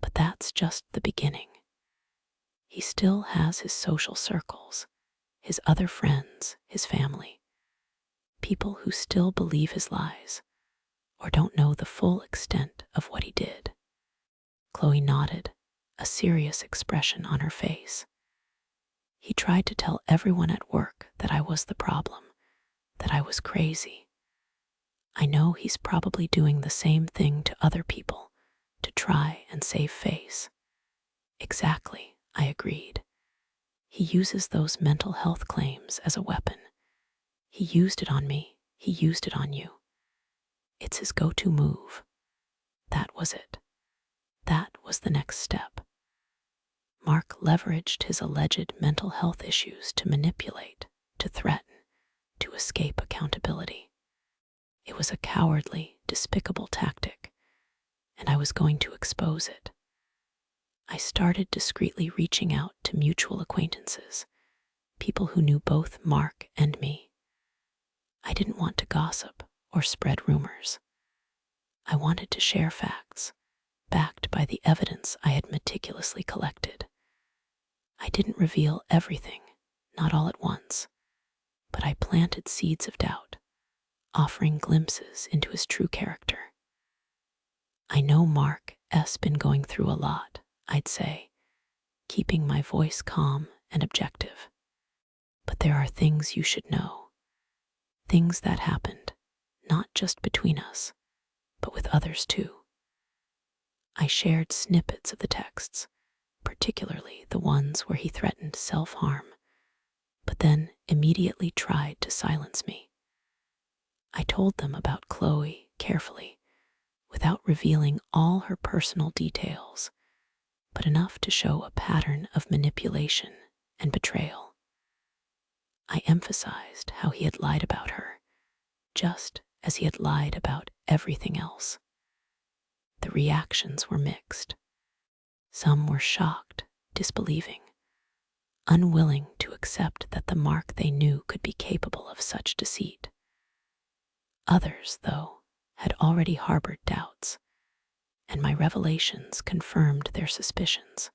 But that's just the beginning. He still has his social circles, his other friends, his family, people who still believe his lies or don't know the full extent of what he did. Chloe nodded, a serious expression on her face. He tried to tell everyone at work that I was the problem, that I was crazy. I know he's probably doing the same thing to other people to try and save face. Exactly, I agreed. He uses those mental health claims as a weapon. He used it on me. He used it on you. It's his go-to move. That was it. That was the next step. Mark leveraged his alleged mental health issues to manipulate, to threaten, to escape accountability. It was a cowardly, despicable tactic, and I was going to expose it. I started discreetly reaching out to mutual acquaintances, people who knew both Mark and me. I didn't want to gossip. or spread rumors. I wanted to share facts, backed by the evidence I had meticulously collected. I didn't reveal everything, not all at once, but I planted seeds of doubt, offering glimpses into his true character. I know Mark S. been going through a lot, I'd say, keeping my voice calm and objective. But there are things you should know, things that happened, not just between us, but with others too. I shared snippets of the texts, particularly the ones where he threatened self-harm, but then immediately tried to silence me. I told them about Chloe carefully, without revealing all her personal details, but enough to show a pattern of manipulation and betrayal. I emphasized how he had lied about her, just as he had lied about everything else. The reactions were mixed. Some were shocked, disbelieving, unwilling to accept that the Mark they knew could be capable of such deceit. Others, though, had already harbored doubts, and my revelations confirmed their suspicions.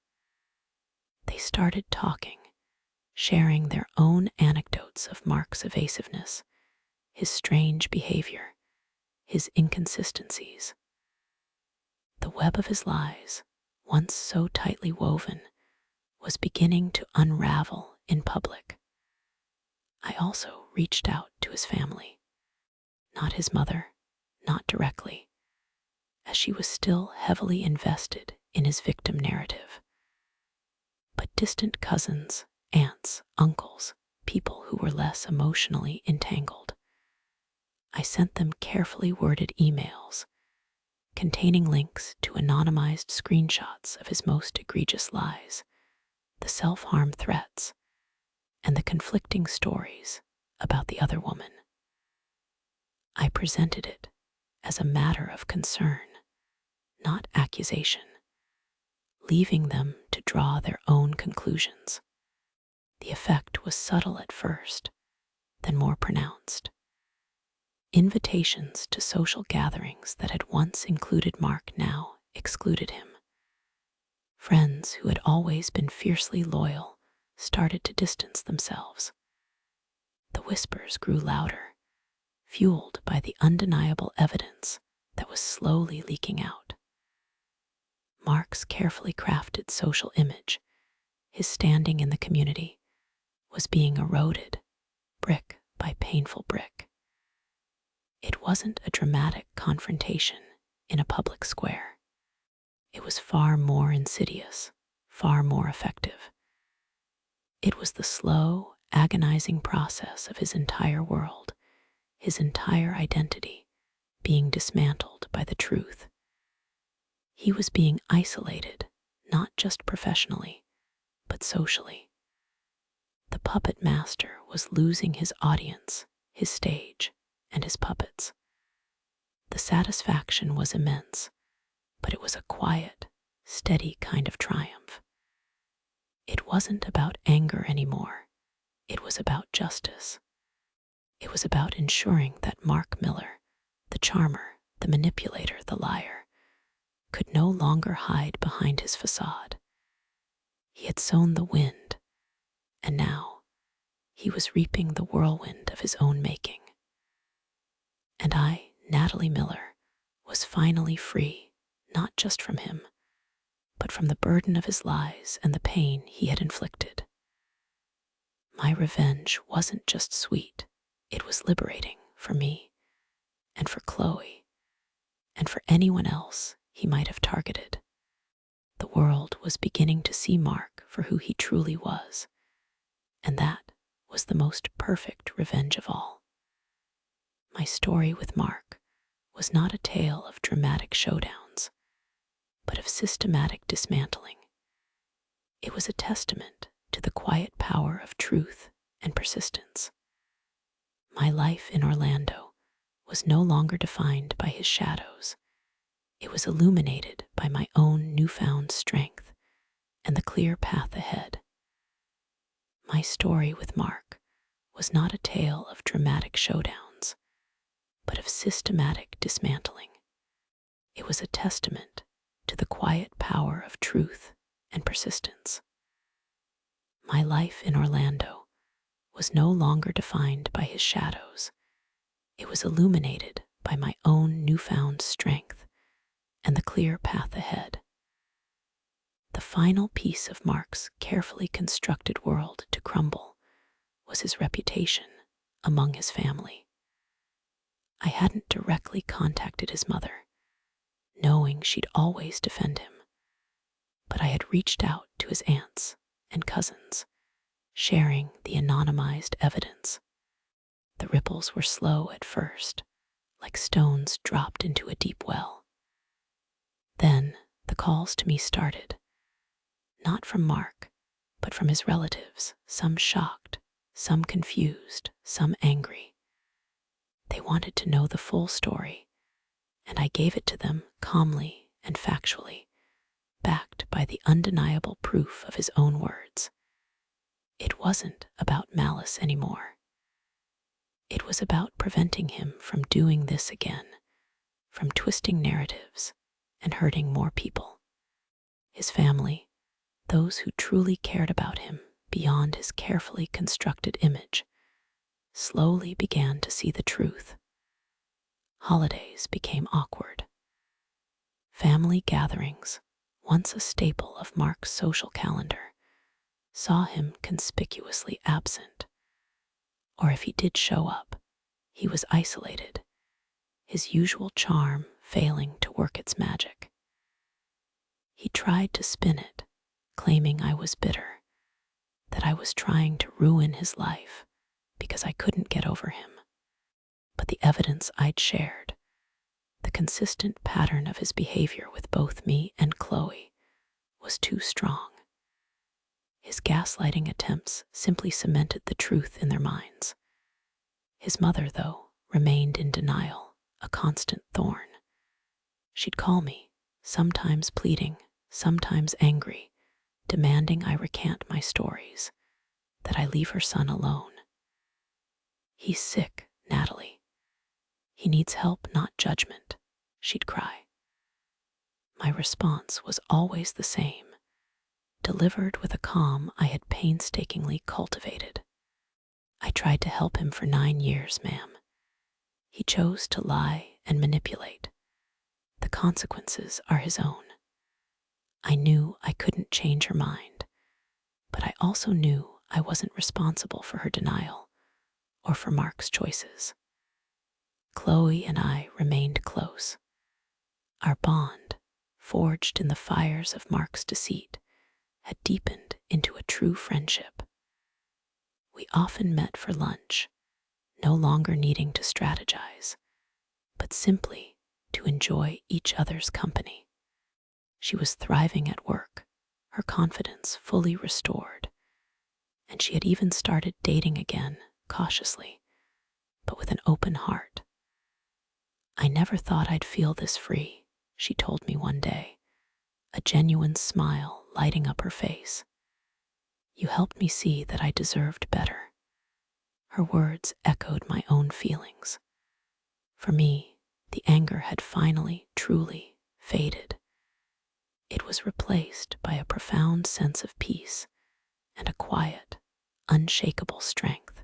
They started talking, sharing their own anecdotes of Mark's evasiveness, his strange behavior, his inconsistencies. The web of his lies, once so tightly woven, was beginning to unravel in public. I also reached out to his family, not his mother, not directly, as she was still heavily invested in his victim narrative, but distant cousins, aunts, uncles, people who were less emotionally entangled. I sent them carefully worded emails containing links to anonymized screenshots of his most egregious lies, the self-harm threats, and the conflicting stories about the other woman. I presented it as a matter of concern, not accusation, leaving them to draw their own conclusions. The effect was subtle at first, then more pronounced. Invitations to social gatherings that had once included Mark now excluded him. Friends who had always been fiercely loyal started to distance themselves. The whispers grew louder, fueled by the undeniable evidence that was slowly leaking out. Mark's carefully crafted social image, his standing in the community, was being eroded, brick by painful brick. It wasn't a dramatic confrontation in a public square. It was far more insidious, far more effective. It was the slow, agonizing process of his entire world, his entire identity, being dismantled by the truth. He was being isolated, not just professionally, but socially. The puppet master was losing his audience, his stage, and his puppets. The satisfaction was immense, but it was a quiet, steady kind of triumph. It wasn't about anger anymore. It was about justice. It was about ensuring that Mark Miller, the charmer, the manipulator, the liar, could no longer hide behind his facade. He had sown the wind, and now he was reaping the whirlwind of his own making. And I, Natalie Miller, was finally free, not just from him, but from the burden of his lies and the pain he had inflicted. My revenge wasn't just sweet, it was liberating for me, and for Chloe, and for anyone else he might have targeted. The world was beginning to see Mark for who he truly was, and that was the most perfect revenge of all. My story with Mark was not a tale of dramatic showdowns, but of systematic dismantling. It was a testament to the quiet power of truth and persistence. My life in Orlando was no longer defined by his shadows. It was illuminated by my own newfound strength and the clear path ahead. My story with Mark was not a tale of dramatic showdowns, but of systematic dismantling. It was a testament to the quiet power of truth and persistence. My life in Orlando was no longer defined by his shadows. It was illuminated by my own newfound strength and the clear path ahead. The final piece of Mark's carefully constructed world to crumble was his reputation among his family. I hadn't directly contacted his mother, knowing she'd always defend him, but I had reached out to his aunts and cousins, sharing the anonymized evidence. The ripples were slow at first, like stones dropped into a deep well. Then the calls to me started, not from Mark, but from his relatives, some shocked, some confused, some angry. They wanted to know the full story, and I gave it to them calmly and factually, backed by the undeniable proof of his own words. It wasn't about malice anymore. It was about preventing him from doing this again, from twisting narratives and hurting more people. His family, those who truly cared about him beyond his carefully constructed image, slowly began to see the truth. Holidays became awkward. Family gatherings, once a staple of Mark's social calendar, saw him conspicuously absent. Or if he did show up, he was isolated, his usual charm failing to work its magic. He tried to spin it, claiming I was bitter, that I was trying to ruin his life because I couldn't get over him. But the evidence I'd shared, the consistent pattern of his behavior with both me and Chloe, was too strong. His gaslighting attempts simply cemented the truth in their minds. His mother, though, remained in denial, a constant thorn. She'd call me, sometimes pleading, sometimes angry, demanding I recant my stories, that I leave her son alone. "He's sick, Natalie. He needs help, not judgment," she'd cry. My response was always the same, delivered with a calm I had painstakingly cultivated. "I tried to help him for 9 years, ma'am. He chose to lie and manipulate. The consequences are his own." I knew I couldn't change her mind, but I also knew I wasn't responsible for her denial or for Mark's choices. Chloe and I remained close. Our bond, forged in the fires of Mark's deceit, had deepened into a true friendship. We often met for lunch, no longer needing to strategize, but simply to enjoy each other's company. She was thriving at work, her confidence fully restored, and she had even started dating again, cautiously, but with an open heart. "I never thought I'd feel this free," she told me one day, a genuine smile lighting up her face. "You helped me see that I deserved better." Her words echoed my own feelings. For me, the anger had finally, truly faded. It was replaced by a profound sense of peace and a quiet, unshakable strength.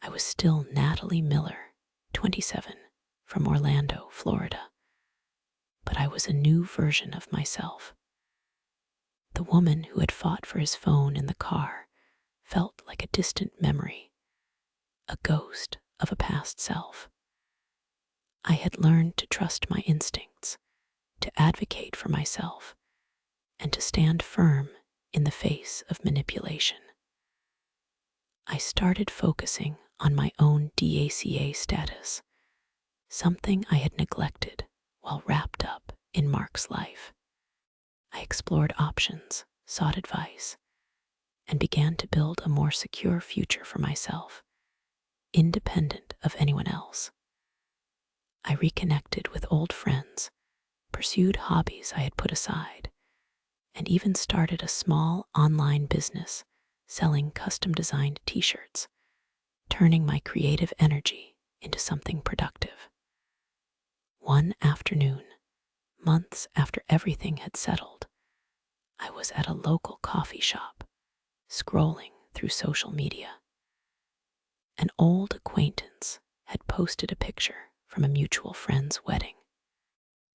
I was still Natalie Miller, 27, from Orlando, Florida, but I was a new version of myself. The woman who had fought for his phone in the car felt like a distant memory, a ghost of a past self. I had learned to trust my instincts, to advocate for myself, and to stand firm in the face of manipulation. I started focusing on my own DACA status, something I had neglected while wrapped up in Mark's life. I explored options, sought advice, and began to build a more secure future for myself, independent of anyone else. I reconnected with old friends, pursued hobbies I had put aside, and even started a small online business selling custom-designed t-shirts, turning my creative energy into something productive. One afternoon, months after everything had settled, I was at a local coffee shop, scrolling through social media. An old acquaintance had posted a picture from a mutual friend's wedding.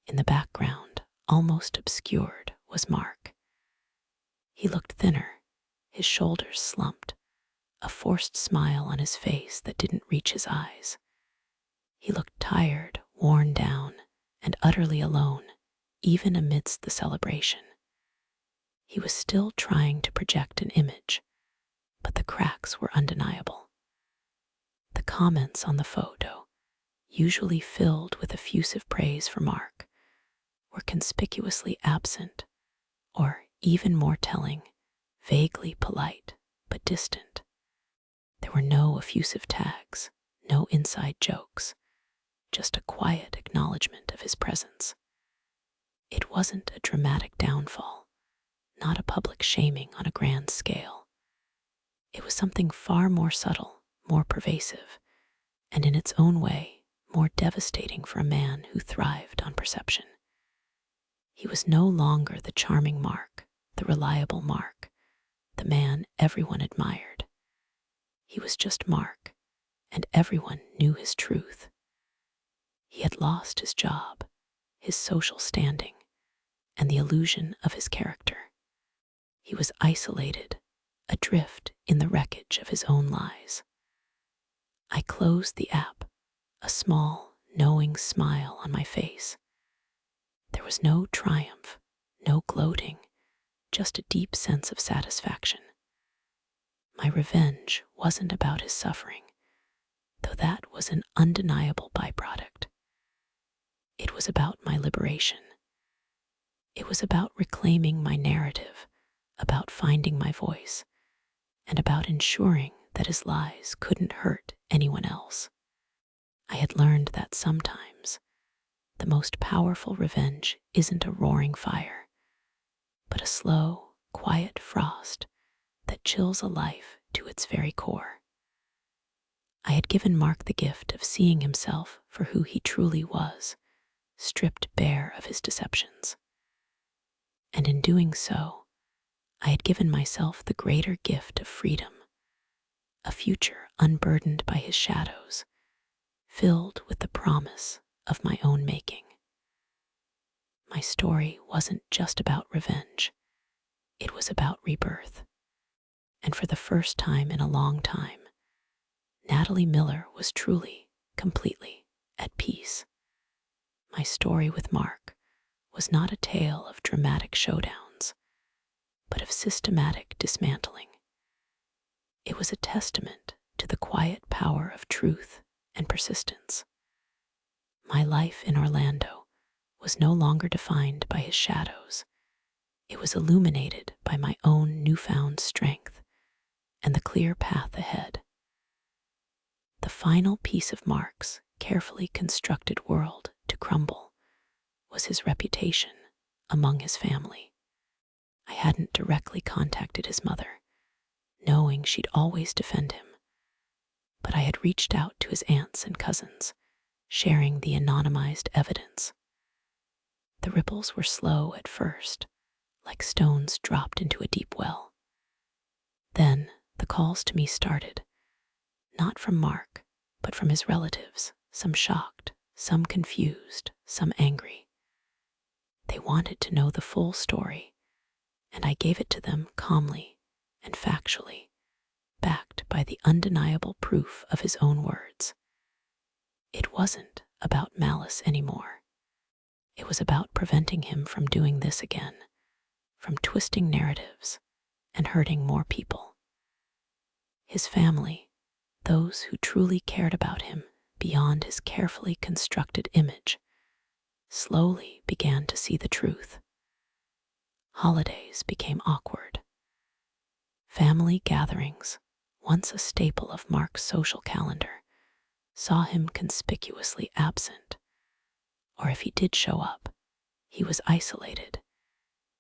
In the background, almost obscured, was Mark. He looked thinner, his shoulders slumped, a forced smile on his face that didn't reach his eyes. He looked tired, worn down, and utterly alone, even amidst the celebration. He was still trying to project an image, but the cracks were undeniable. The comments on the photo, usually filled with effusive praise for Mark, were conspicuously absent, or, even more telling, vaguely polite but distant. There were no effusive tags, no inside jokes, just a quiet acknowledgement of his presence. It wasn't a dramatic downfall, not a public shaming on a grand scale. It was something far more subtle, more pervasive, and in its own way, more devastating for a man who thrived on perception. He was no longer the charming Mark, the reliable Mark, the man everyone admired. He was just Mark, and everyone knew his truth. He had lost his job, his social standing, and the illusion of his character. He was isolated, adrift in the wreckage of his own lies. I closed the app, a small, knowing smile on my face. There was no triumph, no gloating, just a deep sense of satisfaction. My revenge wasn't about his suffering, though that was an undeniable byproduct. It was about my liberation. It was about reclaiming my narrative, about finding my voice, and about ensuring that his lies couldn't hurt anyone else. I had learned that sometimes the most powerful revenge isn't a roaring fire, but a slow, quiet frost that chills a life to its very core. I had given Mark the gift of seeing himself for who he truly was, stripped bare of his deceptions. And in doing so, I had given myself the greater gift of freedom, a future unburdened by his shadows, filled with the promise of my own making. My story wasn't just about revenge, it was about rebirth. And for the first time in a long time, Natalie Miller was truly, completely at peace. My story with Mark was not a tale of dramatic showdowns, but of systematic dismantling. It was a testament to the quiet power of truth and persistence. My life in Orlando was no longer defined by his shadows. It was illuminated by my own newfound strength and the clear path ahead. The final piece of Mark's carefully constructed world to crumble was his reputation among his family. I hadn't directly contacted his mother, knowing she'd always defend him, but I had reached out to his aunts and cousins, sharing the anonymized evidence. The ripples were slow at first, like stones dropped into a deep well. Then the calls to me started, not from Mark, but from his relatives, some shocked, some confused, some angry. They wanted to know the full story, and I gave it to them calmly and factually, backed by the undeniable proof of his own words. It wasn't about malice anymore. It was about preventing him from doing this again, from twisting narratives and hurting more people. His family, those who truly cared about him beyond his carefully constructed image, slowly began to see the truth. Holidays became awkward. Family gatherings, once a staple of Mark's social calendar, saw him conspicuously absent, or if he did show up, he was isolated,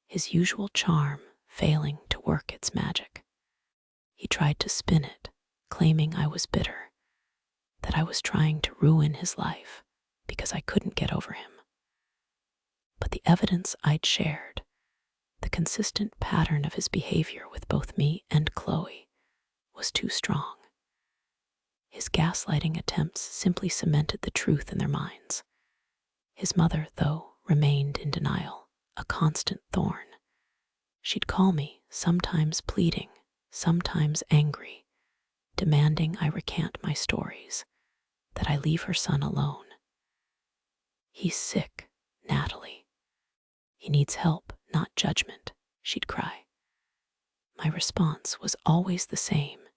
his usual charm failing to work its magic. He tried to spin it, claiming I was bitter, that I was trying to ruin his life because I couldn't get over him. But the evidence I'd shared, the consistent pattern of his behavior with both me and Chloe, was too strong. His gaslighting attempts simply cemented the truth in their minds. His mother, though, remained in denial, a constant thorn. She'd call me, sometimes pleading, sometimes angry, demanding I recant my stories, that I leave her son alone. "He's sick, Natalie. He needs help, not judgment," she'd cry. My response was always the same,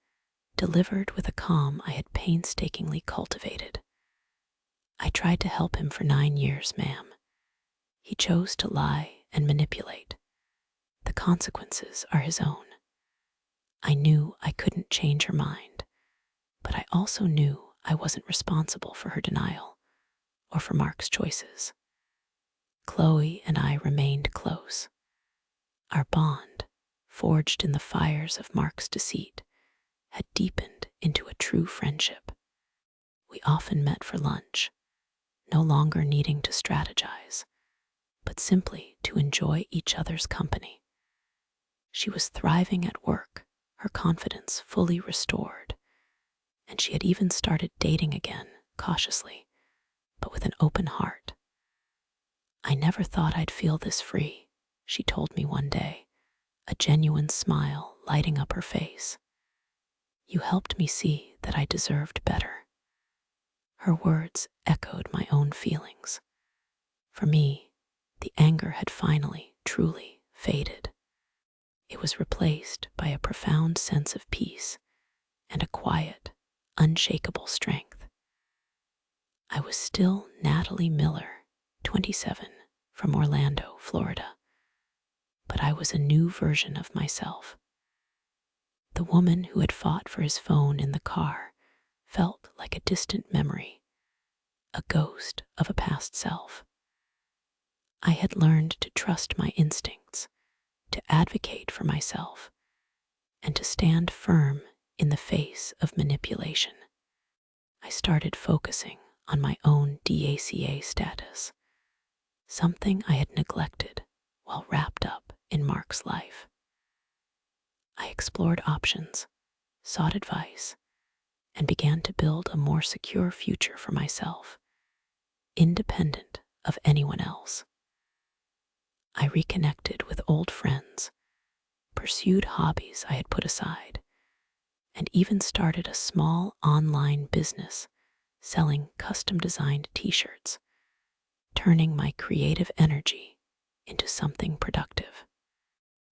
delivered with a calm I had painstakingly cultivated. "I tried to help him for 9 years, ma'am. He chose to lie and manipulate. The consequences are his own." I knew I couldn't change her mind, but I also knew I wasn't responsible for her denial or for Mark's choices. Chloe and I remained close. Our bond, forged in the fires of Mark's deceit, had deepened into a true friendship. We often met for lunch, no longer needing to strategize, but simply to enjoy each other's company. She was thriving at work, her confidence fully restored, and she had even started dating again, cautiously, but with an open heart. "I never thought I'd feel this free," she told me one day, a genuine smile lighting up her face. "You helped me see that I deserved better." Her words echoed my own feelings. For me, the anger had finally, truly faded. It was replaced by a profound sense of peace and a quiet, unshakable strength. I was still Natalie Miller, 27, from Orlando, Florida, but I was a new version of myself. The woman who had fought for his phone in the car felt like a distant memory, a ghost of a past self. I had learned to trust my instincts, to advocate for myself, and to stand firm in the face of manipulation. I started focusing on my own DACA status, something I had neglected while wrapped up in Mark's life. I explored options, sought advice, and began to build a more secure future for myself, independent of anyone else. I reconnected with old friends, pursued hobbies I had put aside, and even started a small online business selling custom-designed t-shirts, turning my creative energy into something productive.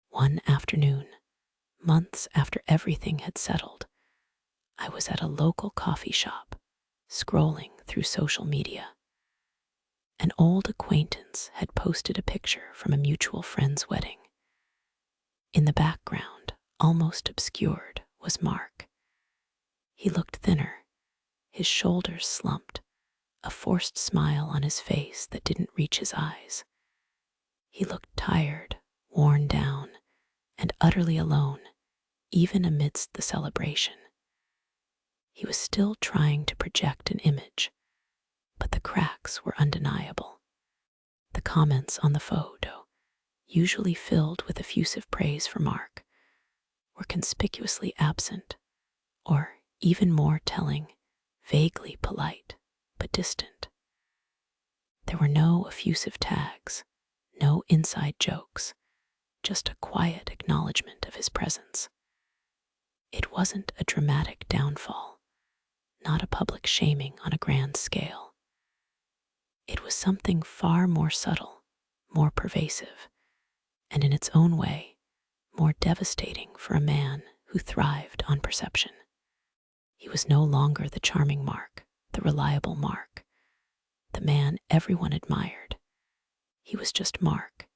One afternoon, months after everything had settled, I was at a local coffee shop, scrolling through social media. An old acquaintance had posted a picture from a mutual friend's wedding. In the background, almost obscured, was Mark. He looked thinner, his shoulders slumped, a forced smile on his face that didn't reach his eyes. He looked tired, worn down, and utterly alone, even amidst the celebration. He was still trying to project an image, but the cracks were undeniable. The comments on the photo, usually filled with effusive praise for Mark, were conspicuously absent, or, even more telling, vaguely polite but distant. There were no effusive tags, no inside jokes, just a quiet acknowledgement of his presence. It wasn't a dramatic downfall, not a public shaming on a grand scale. It was something far more subtle, more pervasive, and in its own way, more devastating for a man who thrived on perception. He was no longer the charming Mark, the reliable Mark, the man everyone admired. He was just Mark,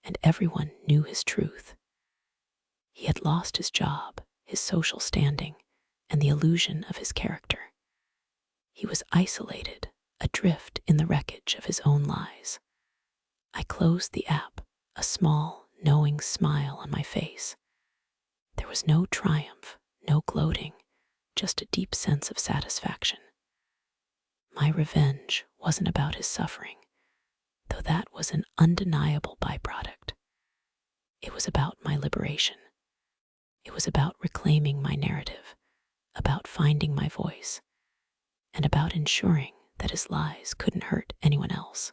and everyone knew his truth. He had lost his job, his social standing, and the illusion of his character. He was isolated, adrift in the wreckage of his own lies. I closed the app, a small, knowing smile on my face. There was no triumph, no gloating, just a deep sense of satisfaction. My revenge wasn't about his suffering, though that was an undeniable byproduct. It was about my liberation. It was about reclaiming my narrative, about finding my voice, and about ensuring that his lies couldn't hurt anyone else.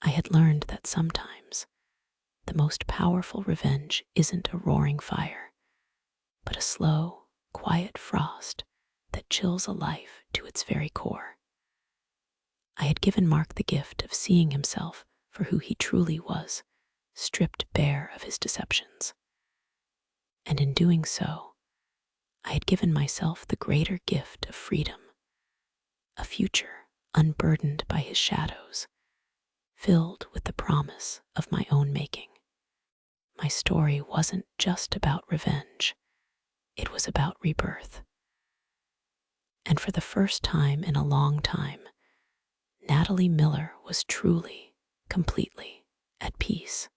I had learned that sometimes the most powerful revenge isn't a roaring fire, but a slow, quiet frost that chills a life to its very core. I had given Mark the gift of seeing himself for who he truly was, stripped bare of his deceptions. And in doing so, I had given myself the greater gift of freedom, a future unburdened by his shadows, filled with the promise of my own making. My story wasn't just about revenge, it was about rebirth. And for the first time in a long time, Natalie Miller was truly, completely at peace.